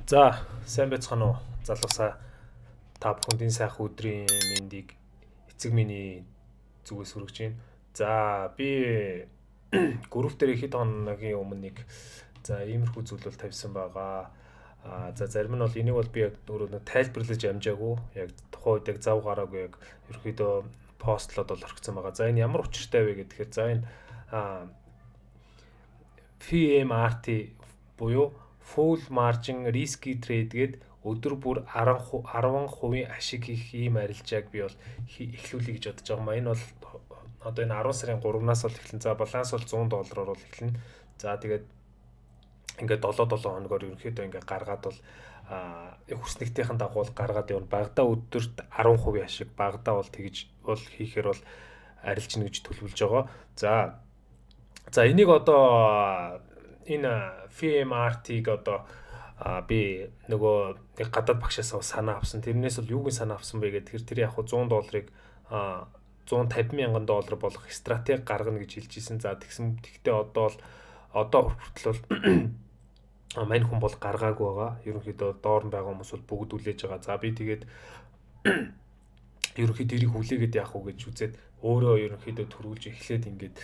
За, сайн байцгаана уу? Залуусаа та бүхэнд энэ сайхан өдрийн мэндийг эцэг миний зүгээс хүргэж байна. За, би групп дээр хэд хоногийн өмнө нэг иймэрхүү зүйл бол тавьсан байгаа. За зарим нь бол энийг бол би яг өөрөө нэг тайлбарлаж амжаагүй. Яг тухайн үед яг зав гараагүй яг ерөөхдөө постлоод бол орчихсон байгаа. За энэ ямар учиртай вэ гэхээр за энэ а, FMRT буюу Full Margin Risky Trade гээд өдөр бүр 10% ашиг хийх ийм арилжааг би бол эхлүүлэе гэж бодож байгаа. Энэ бол одоо энэ 10 сарын 3-наас бол эхэлнэ. За баланс бол $100-оор бол эхэлнэ. За тэгээд ингээд 7 хоногор ерөнхийдөө ингээд гаргаад бол хүснэгтийн дагуу гаргаад явна. Багада өдөрт 10% ашиг, багада бол тэгж бол хийхээр бол арилжна гэж төлөвлөж байгаа. За энийг одоо энэ FMRT-г одоо би нөгөө нэг гадаад багшаас санаа авсан. Тэрнээс бол юуг санаа авсан бэ гэхээр тэр яг $100-ыг $150,000 болох стратеги гаргана гэж хэлж ирсэн. За тэгтээ одоо хүртэл бол мань хүн бол гаргаагүй байгаа. Ерөнхийдөө доор нь байгаа хүмүүс бол бүгд үлээж байгаа. За би тэгээд ерөнхийдөө тэрийг хүлээгээд яах вэ гэж үзээд өөрөө ерөнхийдөө төрүүлж эхлээд ингээд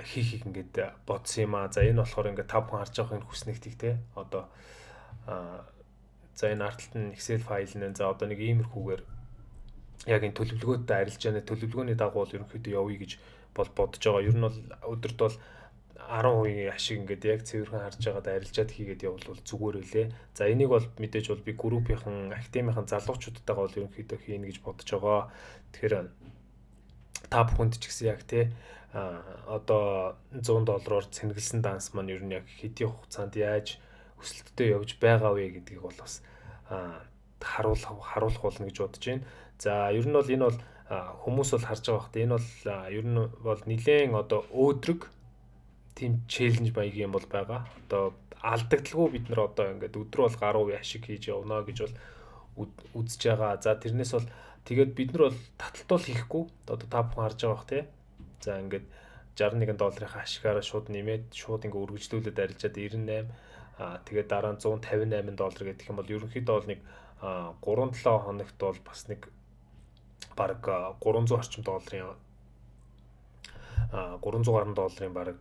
хийх ингээд бодсон юм аа. За энэ болохоор ингээд та бүхэн харж байгаа энэ хүснэгтийг те одоо за энэ артталт нь Excel файл нэ за одоо нэг иймэрхүүгээр яг энэ төлөвлөгөөтэй арилж яана төлөвлөгөөний дагуу бол ерөнхийдөө явъя гэж бол бодож байгаа. Ер нь бол өдөрт бол 10% ашиг ингээд яг цэвэрхэн харж байгаад арилжаад хийгээд явбал зүгээр үлээ. За энийг бол мэдээж бол би группийнхан академийн залуучуудтайгаа бол ерөнхийдөө хийнэ гэж бодож байгаа. Тэгэхээр та бүхэнд ч гэсэн яг те одоо $100-оор цэнгэлсэн данс маань ер нь яг хэдийн хугацаанд яаж өсөлттэй явж байгаа вэ гэдгийг бол бас харуулах болно гэж бодож байна. За ер нь бол энэ бол хүмүүс бол харж байгаа хэрэг. Энэ бол ер нь бол нэлээд одоо өөдрөг тийм челленж маягийн юм бол байгаа. Одоо алдагдaltaгүй бид нар одоо ингээд өдрөө бол гаруй ашиг хийж явна гэж бол үзэж байгаа. За тэрнээс бол тэгээд бид нар бол таталтуул хийхгүй. Одоо та бүхэн харж байгаа бах тий. За ингээд $61 ашигаараа шууд нэмээд шууд ингээд үргэлжлүүлээд арилжаад 98 тэгээд дараа нь $158 гэдэг юм бол ерөнхийдөө бол нэг 3-7 хоногт бол бас нэг бараг 300 орчим долларын $300 бараг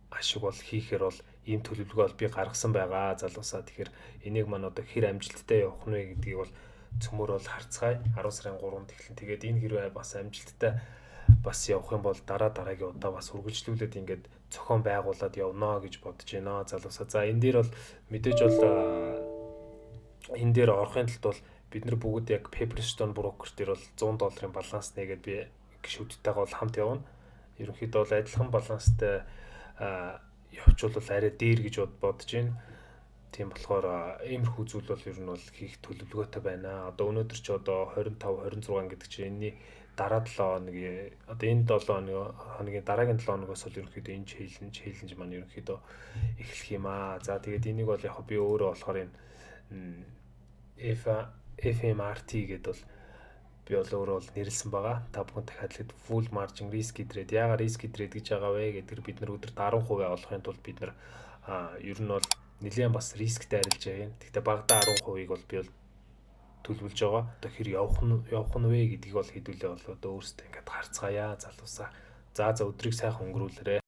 ашиг бол хийхээр бол ийм төлөвлөгөө бол би гаргасан байгаа залуусаа. Тэгэхээр энийг маань одоо хэр амжилттай явах нь вэ гэдгийг бол цөмөр бол харцгаая. 10 сарын 3-нд эхлэн. Тэгээд энэ хэрвээ бас амжилттай бас явах юм бол дараагийн удаа бас үргэлжлүүлээд ингээд зохион байгуулад явна гэж бодож байна залуусаа. За энэ дээр бол мэдээж бол энэ дээр орохын тулд бол бид нар бүгд яг Pepperstone broker дээр бол $100 баланс нээгээд би гишүүдтэйгээ бол хамт явна. Ерөнхийдөө бол адилхан баланстай явуучвал арай дээр гэж бодож байна. Тийм болохоор иймэрхүү зүйл бол ер нь бол хийх төлөвлөгөөтэй байна. Одоо өнөөдөр ч одоо 25 26 гэдэг чинь энэний дараа 7 хоногийн одоо энэ 7 хоногийн дараагийн 7 хоногоос бол ерөнхийдөө энэ челленж маань ерөнхийдөө эхлэх юм аа. За тэгээд энийг бол яг би өөрөө болохоор энэ FMRT гэдэг бол би бол өөрөө бол нэрлсэн байгаа. Та бүхэн дахиад л full margin risky trade. Яагаад risky trade гэж байгаа вэ гэдгээр бид нар өдөрт 10% олохын тулд бид нар ер нь бол нэлээд бас рисктэй арилж байгаа юм. Гэхдээ багада 10%-ийг бол би бол төлөвлөж байгаа. Одоо хэр явах нь вэ гэдгийг бол хэдүүлээ бол одоо өөрсдөө ингээд харцгаая залуусаа. За өдрийг сайхан өнгөрүүлээрэй.